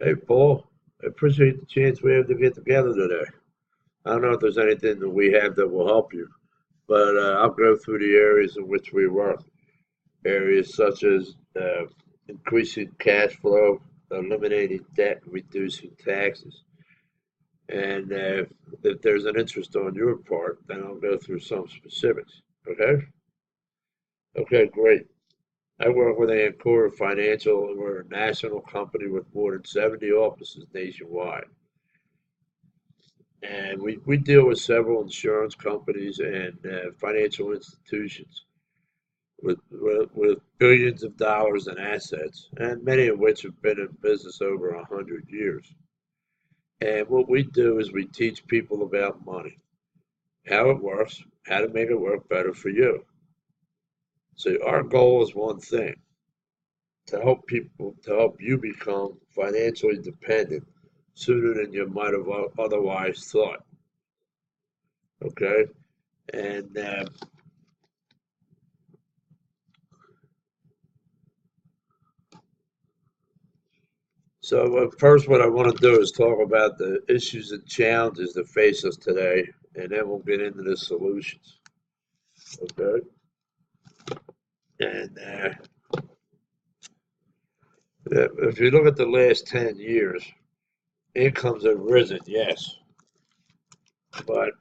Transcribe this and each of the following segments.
Hey, Paul, I appreciate the chance we have to get together today. I don't know if there's anything that we have that will help you, but I'll go through the areas in which we work. Areas such as increasing cash flow, eliminating debt, reducing taxes. And if there's an interest on your part, then I'll go through some specifics. Okay? Okay, great. I work with Ancora Financial, and we're a national company with more than 70 offices nationwide. And we deal with several insurance companies and financial institutions with billions of dollars in assets, and many of which have been in business over 100 years. And what we do is we teach people about money, how it works, how to make it work better for you. So our goal is one thing, to help you become financially dependent sooner than you might have otherwise thought. Okay? And first, what I want to do is talk about the issues and challenges that face us today, and then we'll get into the solutions. Okay? And if you look at the last 10 years, incomes have risen, yes, but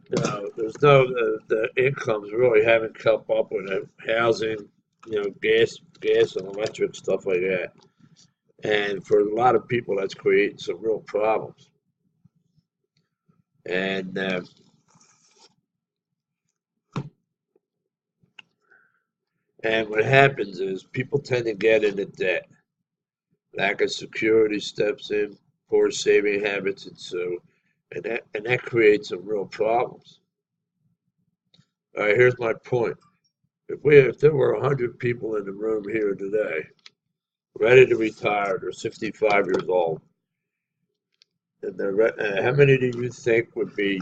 there's no the incomes really haven't kept up with the housing, gas and electric stuff like that. And for a lot of people, that's creating some real problems. And And what happens is people tend to get into debt. Lack of security steps in, poor saving habits ensue, and that creates some real problems. All right, here's my point. If there were 100 people in the room here today, ready to retire, they're 65 years old, and how many do you think would be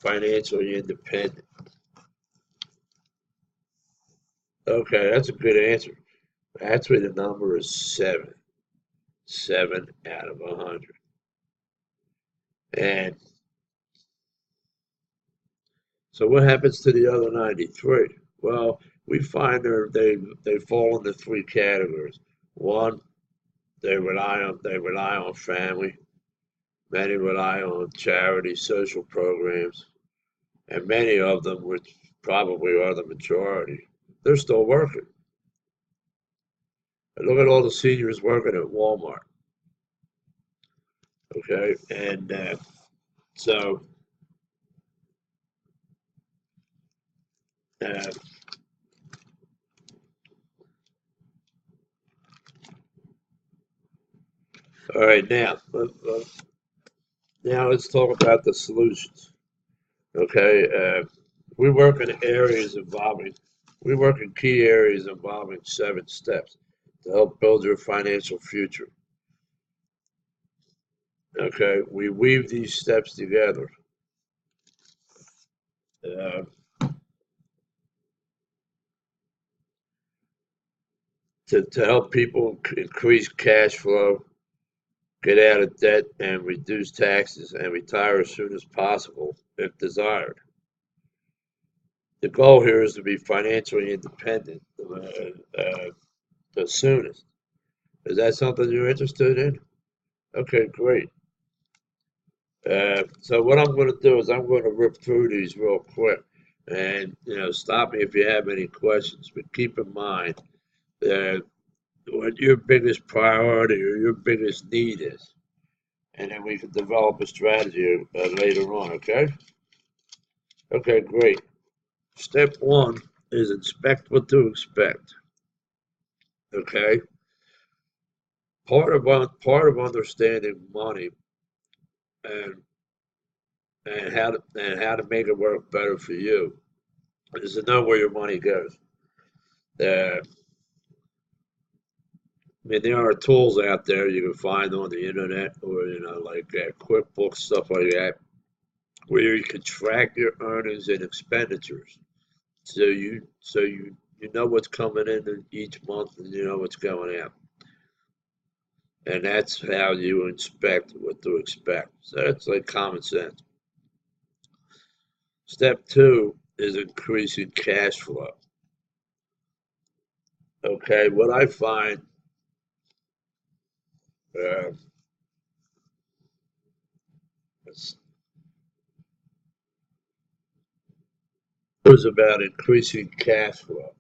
financially independent? Okay, that's a good answer. Actually, the number is seven. 7 out of 100. And so what happens to the other 93? Well, we find they fall into three categories. One, they rely on family. Many rely on charity, social programs, and many of them, which probably are the majority, they're still working. And look at all the seniors working at Walmart. Okay, and so uh, all right, now let's talk about the solutions. Okay, we work in areas involving, we work in key areas involving 7 steps to help build your financial future. Okay, we weave these steps together uh, to help people increase cash flow, get out of debt, and reduce taxes and retire as soon as possible if desired. The goal here is to be financially independent the soonest. Is that something you're interested in? Okay, great. So what I'm going to do is I'm going to rip through these real quick, and stop me if you have any questions. But keep in mind that what your biggest priority or your biggest need is, and then we can develop a strategy later on. Okay? Okay, great. Step one is inspect what to expect. Okay? Part of understanding money and and how to make it work better for you is to know where your money goes. Uh, I mean, there are tools out there you can find on the internet, or like QuickBooks, stuff like that, where you can track your earnings and expenditures. So you know what's coming in each month, and you know what's going out. And that's how you inspect what to expect. So that's like common sense. Step two is increasing cash flow. Okay, what I find uh, was about increasing cash flow.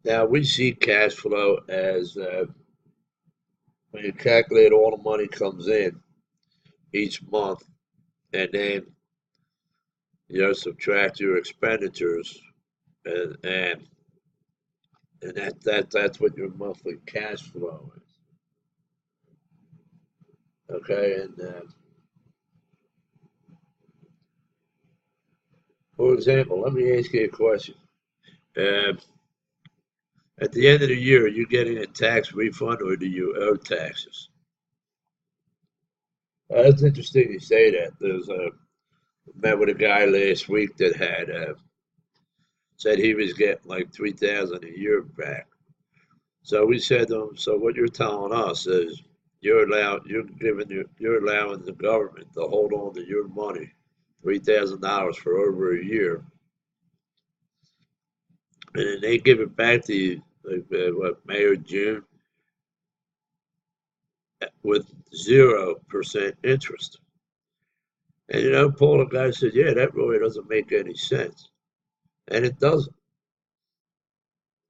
Now we see cash flow as when you calculate all the money comes in each month, and then subtract your expenditures, and that's what your monthly cash flow is. Okay, and for example, let me ask you a question. Uh, at the end of the year, are you getting a tax refund or do you owe taxes? That's interesting you say that. Met with a guy last week that had said he was getting like 3,000 a year back. So we said to him, so what you're telling us is you're allowing the government to hold on to your money, $3,000 for over a year, and then they give it back to you like May or June with 0% interest. And Paul, the guy said, yeah, that really doesn't make any sense, and it doesn't.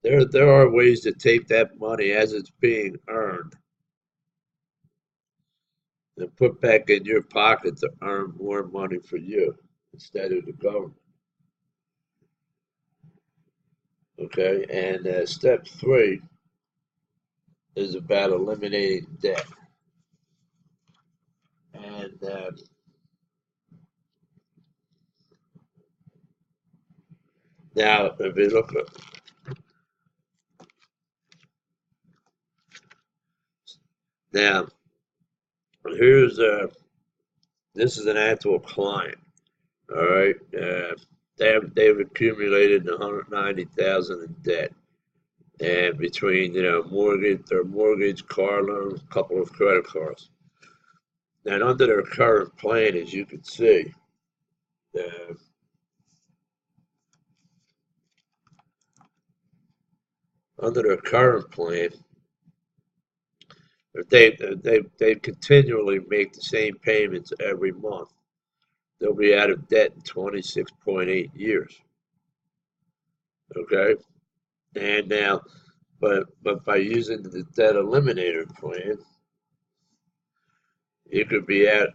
There are ways to take that money as it's being earned and put back in your pocket to earn more money for you instead of the government. Okay, and step three is about eliminating debt. And now, if you look at now, here's this is an actual client. All right, they've accumulated 190,000 in debt, and between their mortgage, car loan, a couple of credit cards. And under their current plan, as you can see, uh, under their current plan, if they continually make the same payments every month, they'll be out of debt in 26.8 years. Okay, and now, but by using the debt eliminator plan, you could be out,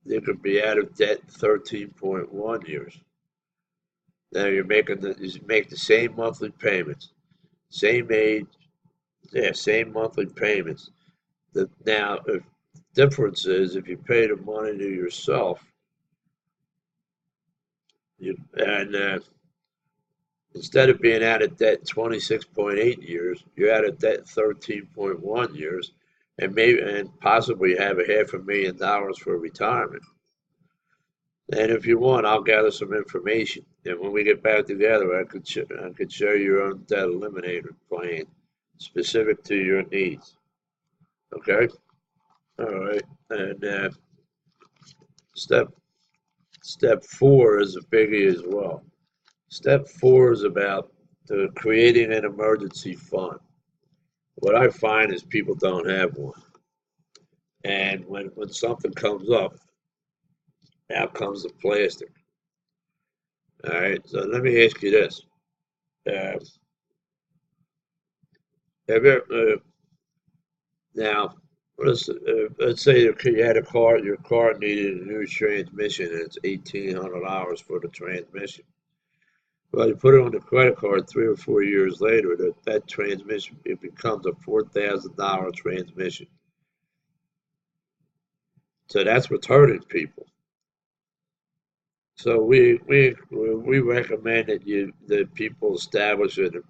you could be out of debt in 13.1 years. Now you make the same monthly payments, same age, yeah, same monthly payments. Now, if difference is if you pay the money to yourself, and instead of being out of debt 26.8 years, you're out of debt 13.1 years, and possibly have a $500,000 for retirement. And if you want, I'll gather some information, and when we get back together, I could show you your own debt eliminator plan specific to your needs. Okay. All right. And step step four is a biggie as well. Step four is about creating an emergency fund. What I find is people don't have one. And when something comes up, out comes the plastic. All right. So let me ask you this. Uh, have you, now, let's say you had a car, your car needed a new transmission, and it's $1,800 for the transmission. Well, you put it on the credit card 3 or 4 years later, that transmission, it becomes a $4,000 transmission. So that's what's hurting people. So we recommend that people establish an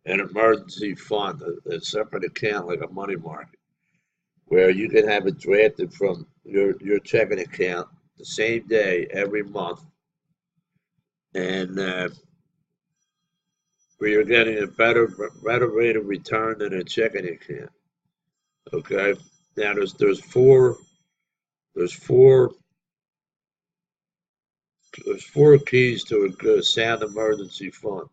emergency fund, a separate account like a money market, where you can have it drafted from your checking account the same day every month, and where you're getting a better rate of return than a checking account. Okay. Now there's four there's four keys to a good sound emergency fund.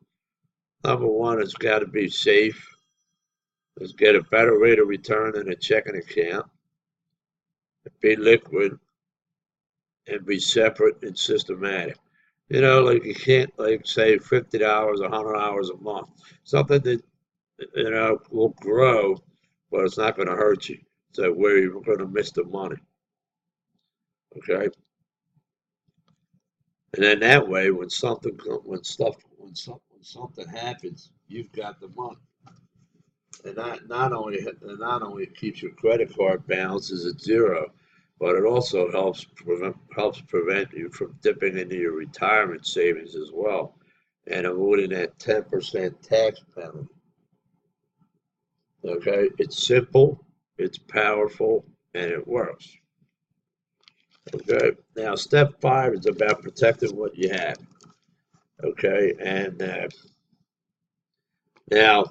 Number one, it's got to be safe. It's get a better rate of return than a checking account. Be liquid and be separate and systematic. Like you can't like say $50, $100 a month. Something that will grow, but it's not going to hurt you. So where you're going to miss the money. Okay. And then that way, when something happens, you've got the money, and not only it keeps your credit card balances at zero, but it also helps prevent you from dipping into your retirement savings as well, and avoiding that 10% tax penalty. Okay, it's simple, it's powerful, and it works. Okay, now step five is about protecting what you have. Okay, and now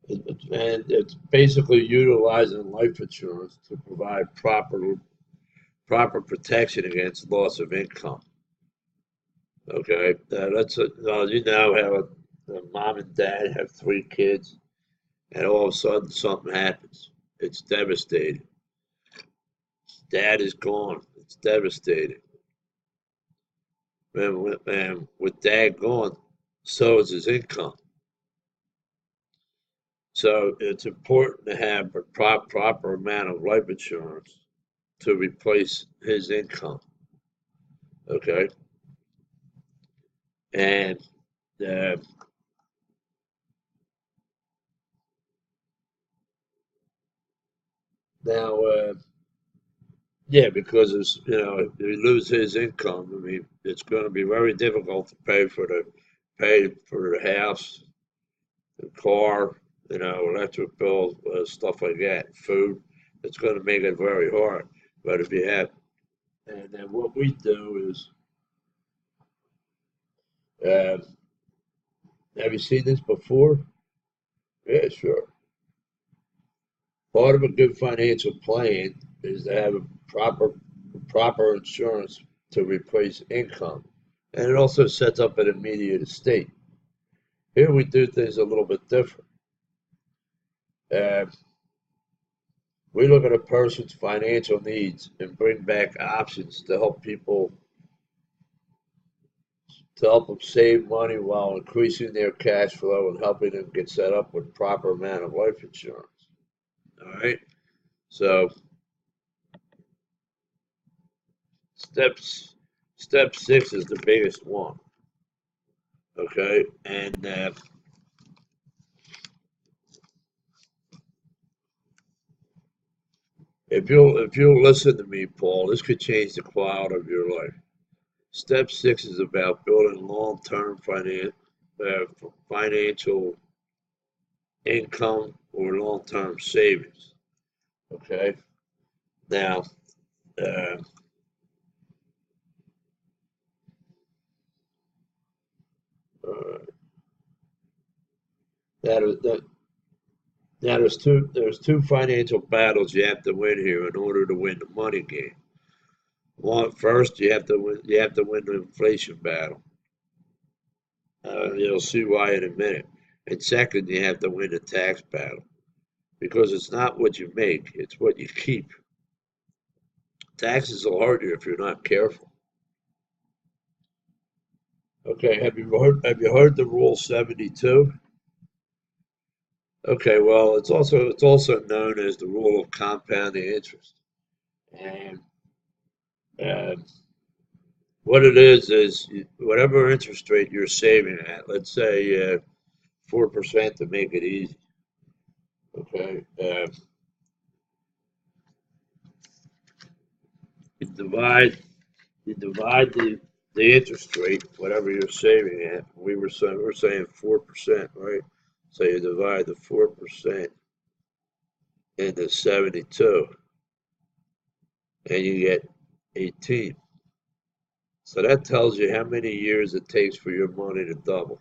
and it's basically utilizing life insurance to provide proper protection against loss of income. Okay, you now have a mom and dad have three kids, and all of a sudden something happens. It's devastating. Dad is gone. It's devastating. And with dad gone, so is his income. So it's important to have a proper amount of life insurance to replace his income. Okay, and uh, now, yeah, because if you lose his income, I mean, it's going to be very difficult to pay for the house, the car, electric bills, stuff like that, food. It's going to make it very hard. But if you have, and then what we do is, uh, have you seen this before? Yeah, sure. Part of a good financial plan is to have a proper insurance to replace income. And it also sets up an immediate estate. Here we do things a little bit different. Uh, we look at a person's financial needs and bring back options to help them save money while increasing their cash flow and helping them get set up with proper amount of life insurance. All right. So steps step six is the biggest one. Okay, and if you'll listen to me, Paul, this could change the quality of your life. Step six is about building long-term financial income or long-term savings. Okay, now uh, uh, that, that now there's two financial battles you have to win here in order to win the money game. One, first, you have to win the inflation battle. You'll see why in a minute. And second, you have to win the tax battle because it's not what you make, it's what you keep. Taxes will hurt you if you're not careful. Okay, have you heard the rule 72? Okay, well, it's also known as the rule of compounding interest. And uh, what it is whatever interest rate you're saving at, let's say 4% to make it easy. Okay, you divide you divide the interest rate, whatever you're saving at. We're saying 4%, right? So you divide the 4% into 72, and you get 18. So that tells you how many years it takes for your money to double.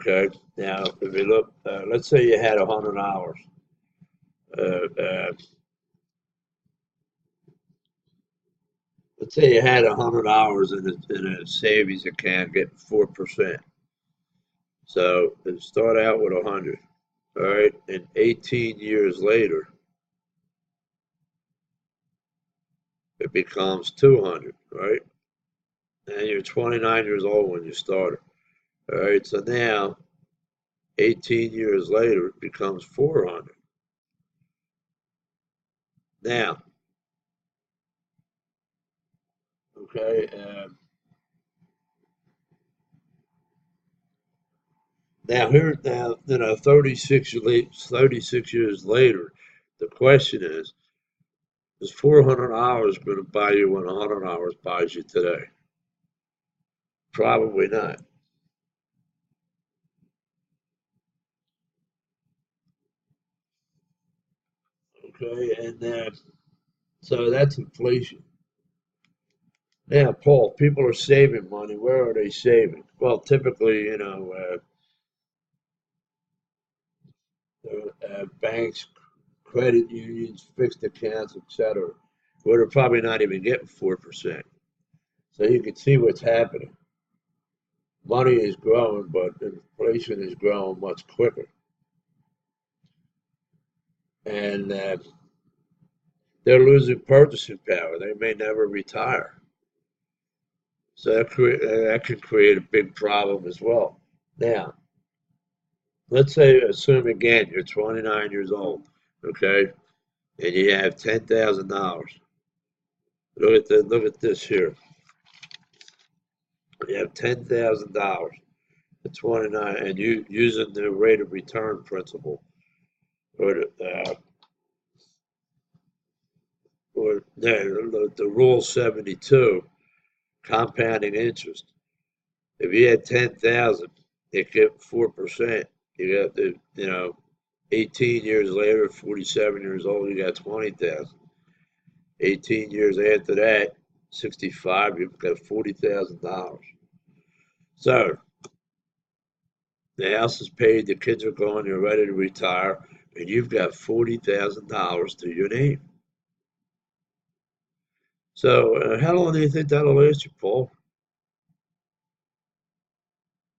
Okay. Now, if you look, let's say you had 100 hours. Uh, uh, let's say you had 100 hours in a savings account getting 4%. So it start out with 100. All right. And 18 years later, it becomes 200. Right. And you're 29 years old when you started. All right. So now, 18 years later, it becomes 400. Now, okay. Now here, now 36 years later, the question is 400 hours going to buy you what 100 hours buys you today? Probably not. Okay, and so that's inflation. Now, Paul, people are saving money. Where are they saving? Well, typically, banks, credit unions, fixed accounts, etc., where they're probably not even getting 4%. So you can see what's happening. Money is growing, but inflation is growing much quicker. And they're losing purchasing power. They may never retire. So that could create a big problem as well. Now, let's say, assume again, you're 29 years old, okay, and you have $10,000. Look at this here. You have $10,000 at 29, and you using the rate of return principle, or the rule 72, compounding interest. If you had 10,000, you get 4%. You got 18 years later, 47 years old, you got 20,000. 18 years after that, 65, you've got $40,000. So the house is paid, the kids are gone, you're ready to retire, and you've got $40,000 to your name. So how long do you think that'll last you, Paul?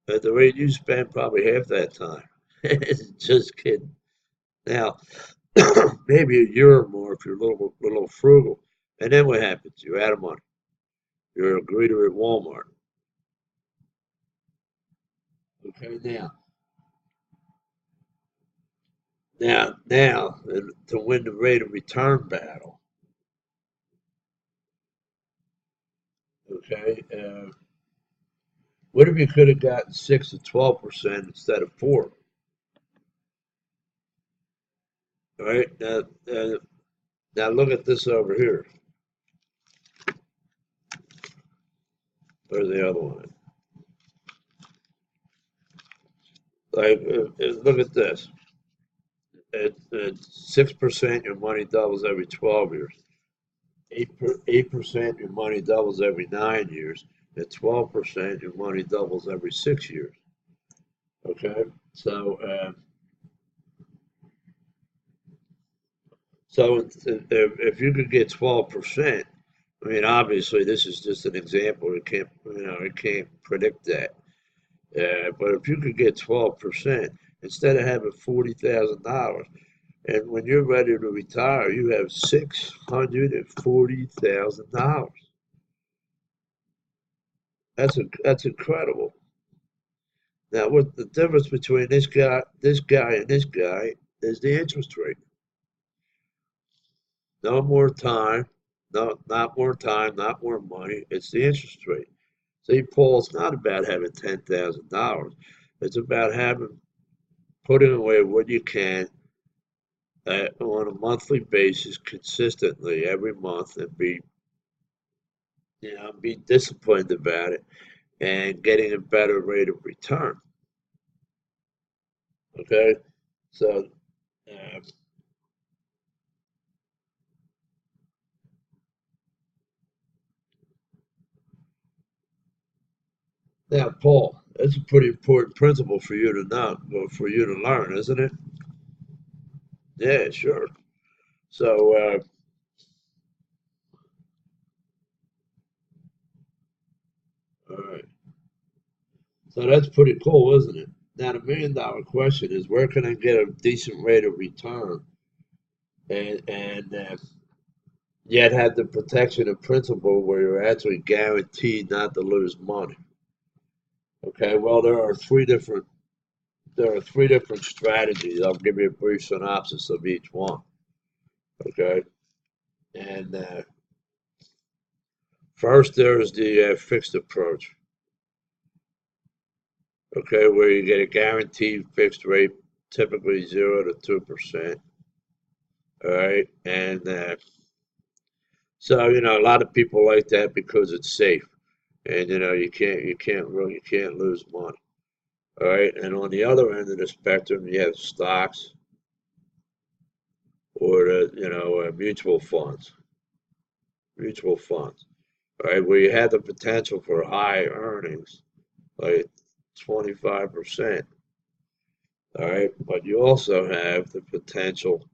At the rate you spend, probably half that time. Just kidding. Now, maybe a year or more if you're a little frugal. And then what happens? You're out of money. You're a greeter at Walmart. Okay, now, to win the rate of return battle. Okay, what if you could have gotten 6 to 12% instead of 4? All right, now look at this over here. Where's the other one? Like, look at this. At 6%, your money doubles every 12 years. 8%, your money doubles every 9 years. At 12%, your money doubles every 6 years. Okay, so if you could get 12%, I mean, obviously this is just an example. It can't predict that. But if you could get 12%, instead of having $40,000, and when you're ready to retire, you have $640,000. That's incredible. Now, what the difference between this guy, and this guy is the interest rate. No more time, no, not more time, not more money. It's the interest rate. See, Paul, it's not about having $10,000. It's about putting away what you can on a monthly basis, consistently every month, and be disciplined about it, and getting a better rate of return. Okay, so uh, now, Paul. That's a pretty important principle for you to know, or for you to learn, isn't it? Yeah, sure. So, all right. So that's pretty cool, isn't it? Now, the million-dollar question is, where can I get a decent rate of return and yet have the protection of principle where you're actually guaranteed not to lose money? Okay, well, there are three different strategies. I'll give you a brief synopsis of each one. Okay, and first there's the fixed approach. Okay, where you get a guaranteed fixed rate, typically 0 to 2%. All right, and so a lot of people like that because it's safe, and you can't lose money. All right, and on the other end of the spectrum, you have stocks or mutual funds. All right, where you have the potential for high earnings, like 25%. All right, but you also have the potential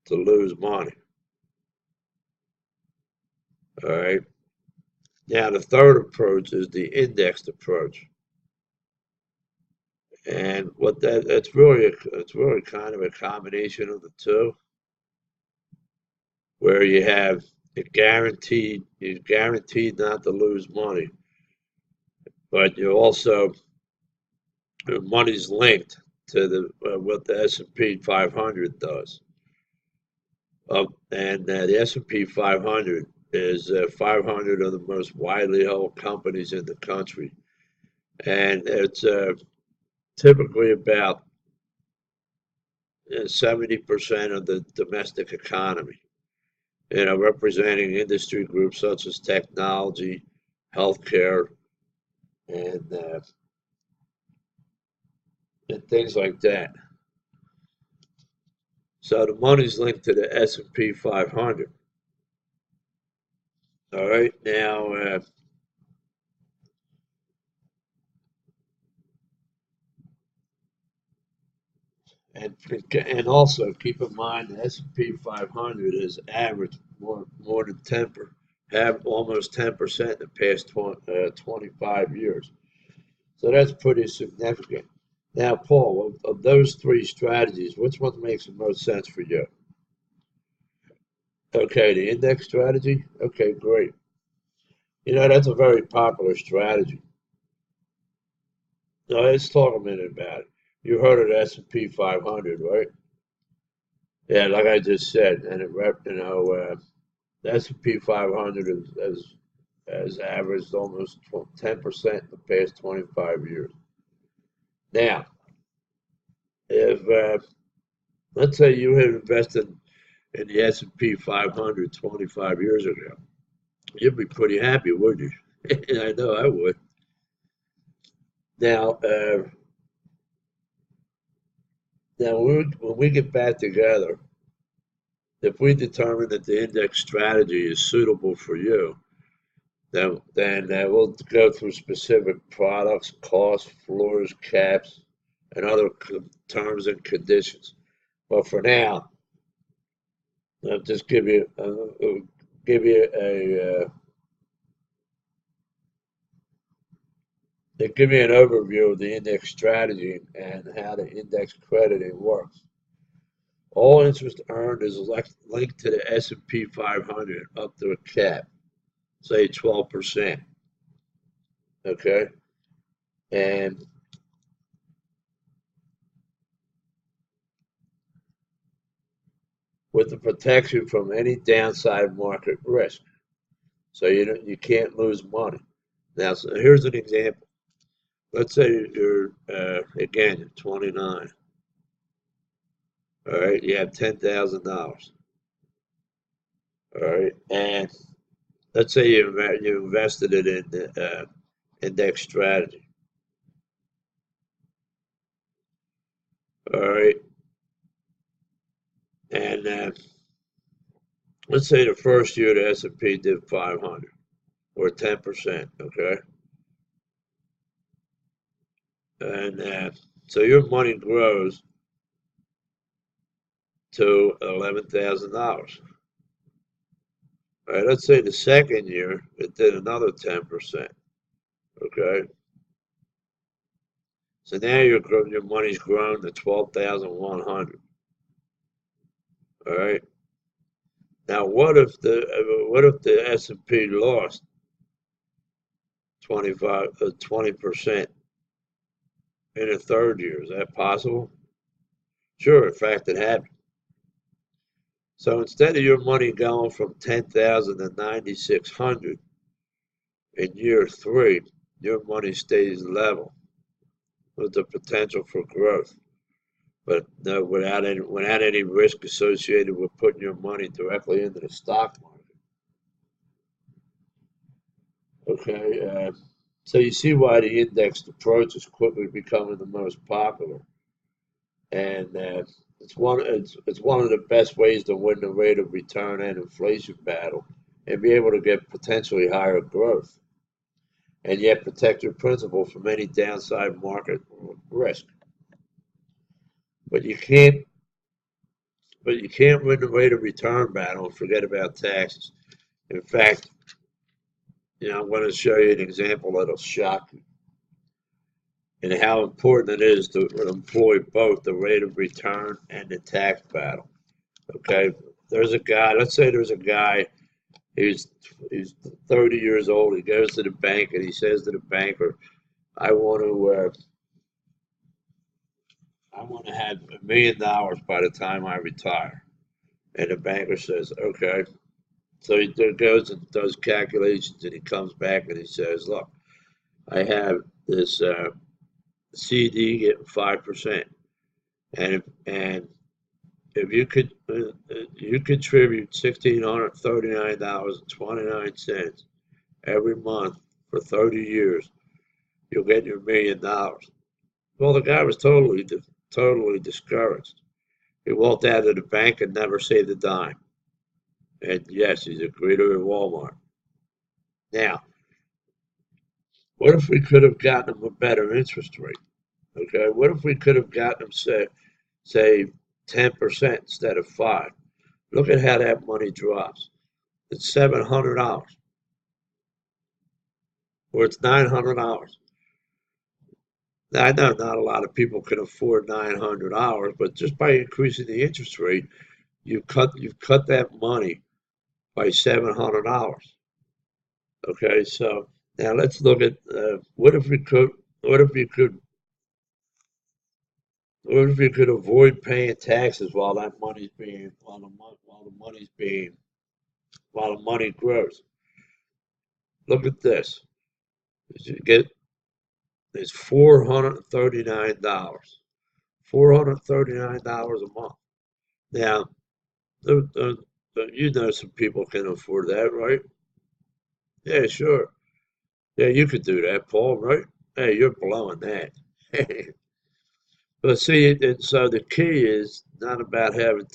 to lose money. All right. Now, the third approach is the indexed approach. And what that it's really kind of a combination of the two, where you're guaranteed not to lose money, but you also your money's linked to the what the S&P 500 does. And the S&P 500 is 500 of the most widely held companies in the country, and it's typically about 70% of the domestic economy. Representing industry groups such as technology, healthcare, and uh, and things like that. So the money's linked to the S&P 500. All right, now and and also keep in mind the S&P 500 has averaged more than 10% in the past 25 years. So that's pretty significant. Now, Paul, of those three strategies, which one makes the most sense for you? Okay, the index strategy. Okay, great. That's a very popular strategy. Now, let's talk a minute about it. You heard of the S&P 500, right? Yeah, like I just said, and the S&P 500 has averaged almost 10% in the past 25 years. Now, if let's say you had invested in the S&P 500 25 years ago, you'd be pretty happy, wouldn't you? I know I would. Now, when we get back together, if we determine that the index strategy is suitable for you, then we'll go through specific products, costs, floors, caps, and other terms and conditions. But for now, I'll just give you give you an overview of the index strategy and how the index crediting works. All interest earned is linked to the S&P 500 up to a cap, say 12%. Okay, and with the protection from any downside market risk, so you can't lose money. Now, so here's an example. Let's say you're again you're 29. All right, you have $10,000. All right, and let's say you invested it in the index strategy. All right, and let's say the first year the S&P did 500 or 10%. Okay, And so your money grows to $11,000. All right, let's say the second year it did another 10%. Okay, so now your money's grown to 12,100. All right. Now, what if the S&P lost 20% in the third year? Is that possible? Sure. In fact, it happened. So instead of your money going from 10,000 to 9,600 in year three, your money stays level with the potential for growth, but no, without any risk associated with putting your money directly into the stock market. Okay, so you see why the indexed approach is quickly becoming the most popular, and it's one of the best ways to win the rate of return and inflation battle, and be able to get potentially higher growth, and yet protect your principal from any downside market risk. But you can't, but you can't win the rate of return battle and forget about taxes. In fact, I'm going to show you an example that'll shock you, and how important it is to employ both the rate of return and the tax battle. Okay, let's say there's a guy, he's he's 30 years old. He goes to the bank and he says to the banker, "I want to have $1 million by the time I retire." And the banker says, "Okay." So he goes and does calculations, and he comes back and he says, "Look, I have this CD getting 5%, and if you contribute $1,639.29 every month for 30 years, you'll get your $1 million." Well, the guy was totally discouraged. He walked out of the bank and never saved a dime. And yes, he's a greeter at Walmart. Now, what if we could have gotten him a better interest rate? Okay, what if we could have gotten him say 10% instead of 5? Look at how that money drops. It's $700, or it's $900. Now, I know not a lot of people can afford $900, but just by increasing the interest rate, you've cut that money by $700. Okay, so now let's look at what if we could what if we could avoid paying taxes while that money's being while the money's being while the money grows. Look at this. You get It's $439. $439 a month. Now, some people can afford that, right? Yeah, sure. Yeah, you could do that, Paul, right? Hey, you're blowing that. But see, and so the key is not about having a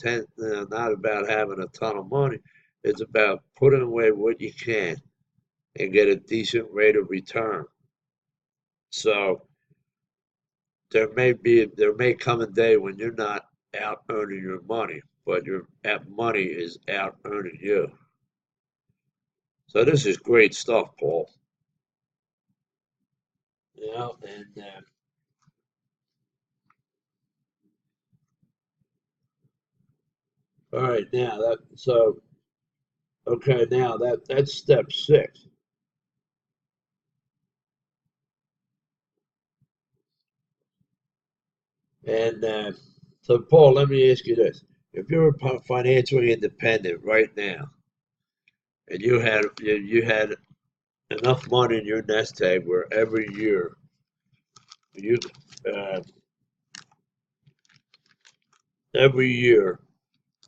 ton of money. It's about putting away what you can and get a decent rate of return. So there may come a day when you're not out earning your money, but your money is out earning you. So this is great stuff, Paul. And all right, now that's step six. And so, Paul, let me ask you this: if you're financially independent right now, and you had enough money in your nest egg where you uh, every year,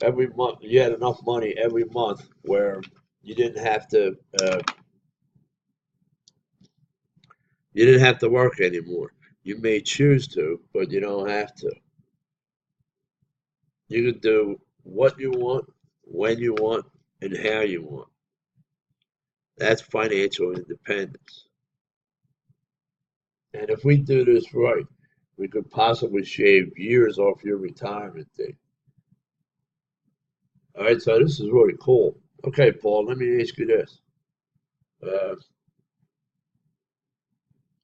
every month, you had enough money every month where you didn't have to uh, you didn't have to work anymore. You may choose to, but you don't have to. You can do what you want, when you want, and how you want. That's financial independence. And if we do this right, we could possibly shave years off your retirement date. All right, so this is really cool. Okay, Paul, let me ask you this. Uh,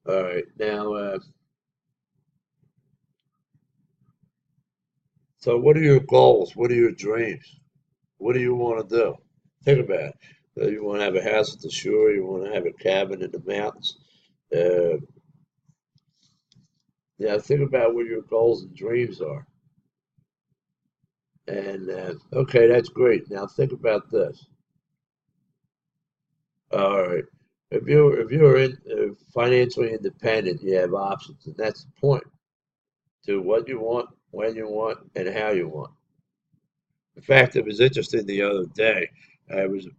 all right, now, so what are your goals? What are your dreams? What do you want to do? Think about it. You want to have a house at the shore, you want to have a cabin in the mountains. Uh, yeah, think about what your goals and dreams are. And okay, that's great. Now think about this. All right, if you're financially independent, you have options, and that's the point. Do what you want, when you want, and how you want. In fact, it was interesting the other day.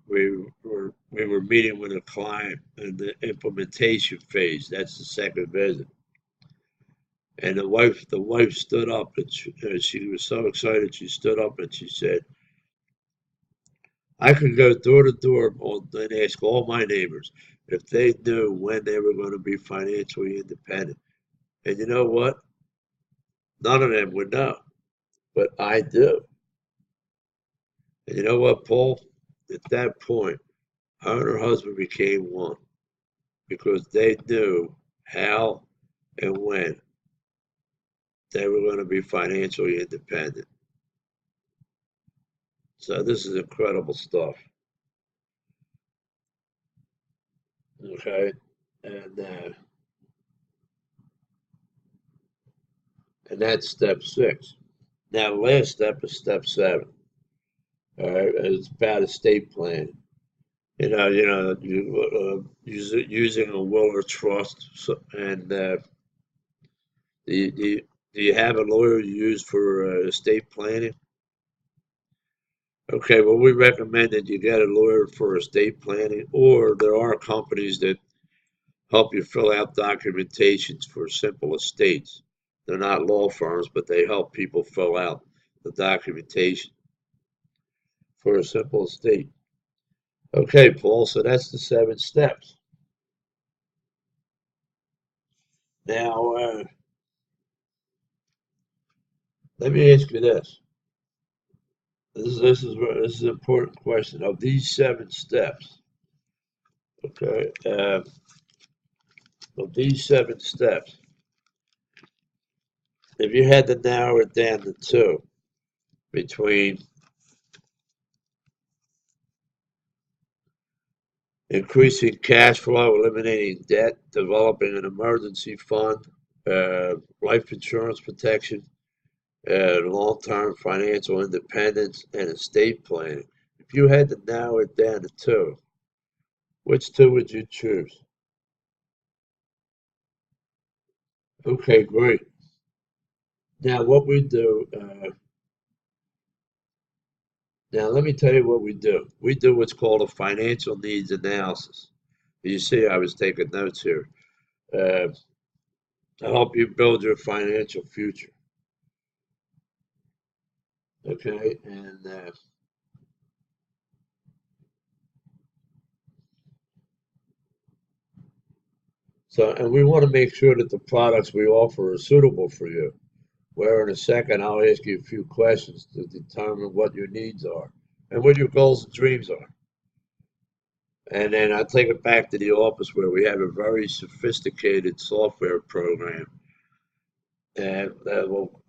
We were meeting with a client in the implementation phase. That's the second visit, and the wife stood up and she was so excited. She stood up and she said, "I could go door to door and ask all my neighbors if they knew when they were going to be financially independent. And you know what? None of them would know, but I do. And you know what, Paul? At that point, her and her husband became one because they knew how and when they were going to be financially independent. So this is incredible stuff. Okay, and that's step 6. Now, last step is step 7. All right, it's about estate planning. Using a will or trust. So, and do you have a lawyer you use for estate planning? Okay, well, we recommend that you get a lawyer for estate planning, or there are companies that help you fill out documentations for simple estates. They're not law firms, but they help people fill out the documentation for a simple estate. Okay, Paul, so that's the 7 steps. Now, let me ask you this. This is an important question. Of these 7 steps, okay, of these 7 steps, if you had to narrow it down to 2, between increasing cash flow, eliminating debt, developing an emergency fund, life insurance protection, long-term financial independence, and estate planning. If you had to narrow it down to 2, which 2 would you choose? Okay, great. Now, what we do, now let me tell you what we do. We do what's called a financial needs analysis. You see, I was taking notes here uh, to help you build your financial future. Okay, and and we want to make sure that the products we offer are suitable for you. Where in a second I'll ask you a few questions to determine what your needs are and what your goals and dreams are. And then I'll take it back to the office where we have a very sophisticated software program that will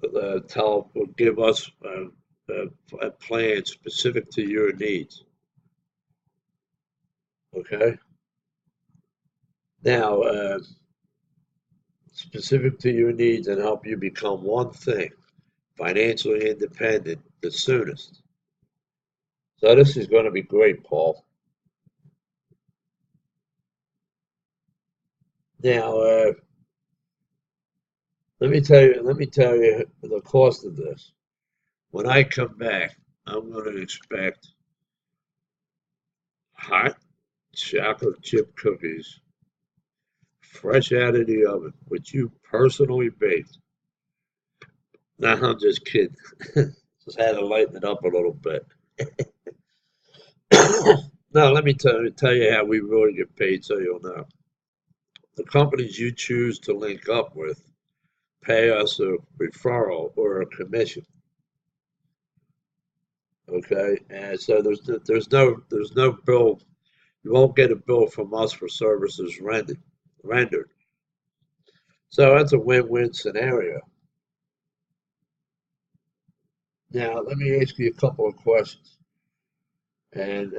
give us a plan specific to your needs. Okay. Now, specific to your needs and help you become one thing, financially independent the soonest. So this is going to be great, Paul. Now, let me tell you the cost of this. When I come back, I'm going to expect hot chocolate chip cookies, fresh out of the oven, which you personally baked. No, I'm just kidding. Just had to lighten it up a little bit. No, let me tell you how we really get paid so you'll know. the companies you choose to link up with pay us a referral or a commission. Okay, and so there's no bill. You won't get a bill from us for services rendered. So that's a win-win scenario. Now let me ask you a couple of questions. And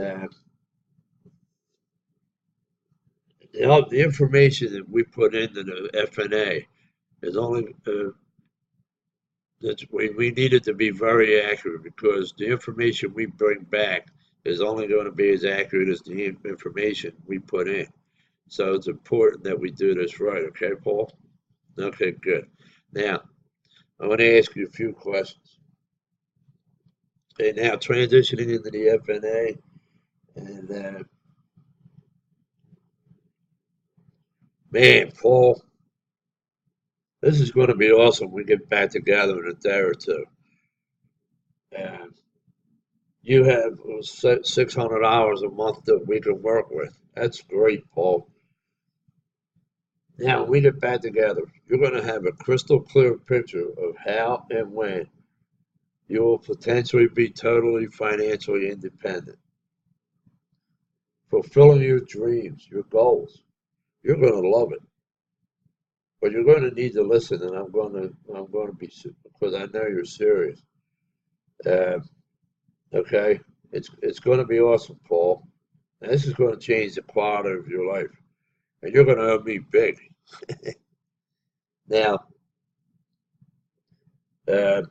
the information that we put into the FNA is only we need it to be very accurate because the information we bring back is only going to be as accurate as the information we put in. So it's important that we do this right, okay, Paul? Okay, good. Now, I want to ask you a few questions. Okay, now transitioning into the FNA, and man, Paul, this is going to be awesome. We get back together in a day or two. And you have 600 hours a month that we can work with. That's great, Paul. Now, when we get back together, you're going to have a crystal clear picture of how and when you will potentially be totally financially independent, fulfilling your dreams, your goals. You're going to love it, but you're going to need to listen, and I'm going to be because I know you're serious. Uh, okay, it's going to be awesome, Paul. And this is going to change the quality of your life, and you're going to owe me big. Now, uh,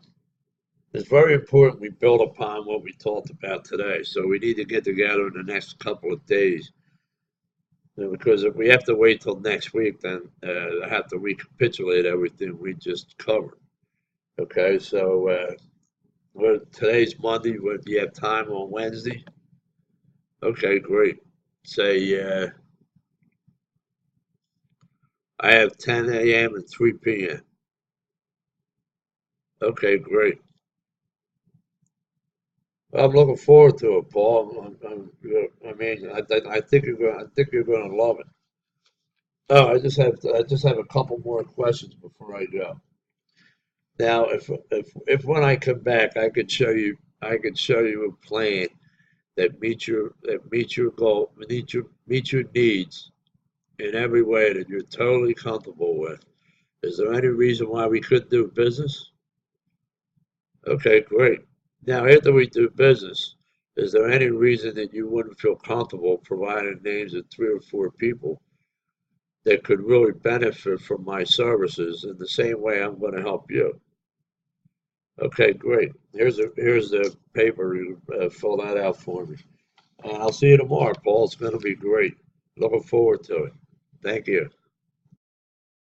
it's very important we build upon what we talked about today. So we need to get together in the next couple of days. Because if we have to wait till next week, then I have to recapitulate everything we just covered. Okay, so today's Monday. Do you have time on Wednesday? Okay, great. Say I have 10 a.m. and 3 p.m. Okay, great. I'm looking forward to it, Paul. I mean, I think you're going to love it. Oh, I just have a couple more questions before I go. Now, if when I come back, I could show you a plan that meets your goal, meets your needs in every way that you're totally comfortable with. Is there any reason why we couldn't do business? Okay, great. Now, after we do business, is there any reason that you wouldn't feel comfortable providing names of 3 or 4 people that could really benefit from my services in the same way I'm going to help you? Okay, great. Here's the paper. You fill that out for me. And I'll see you tomorrow, Paul. It's going to be great. Looking forward to it. Thank you.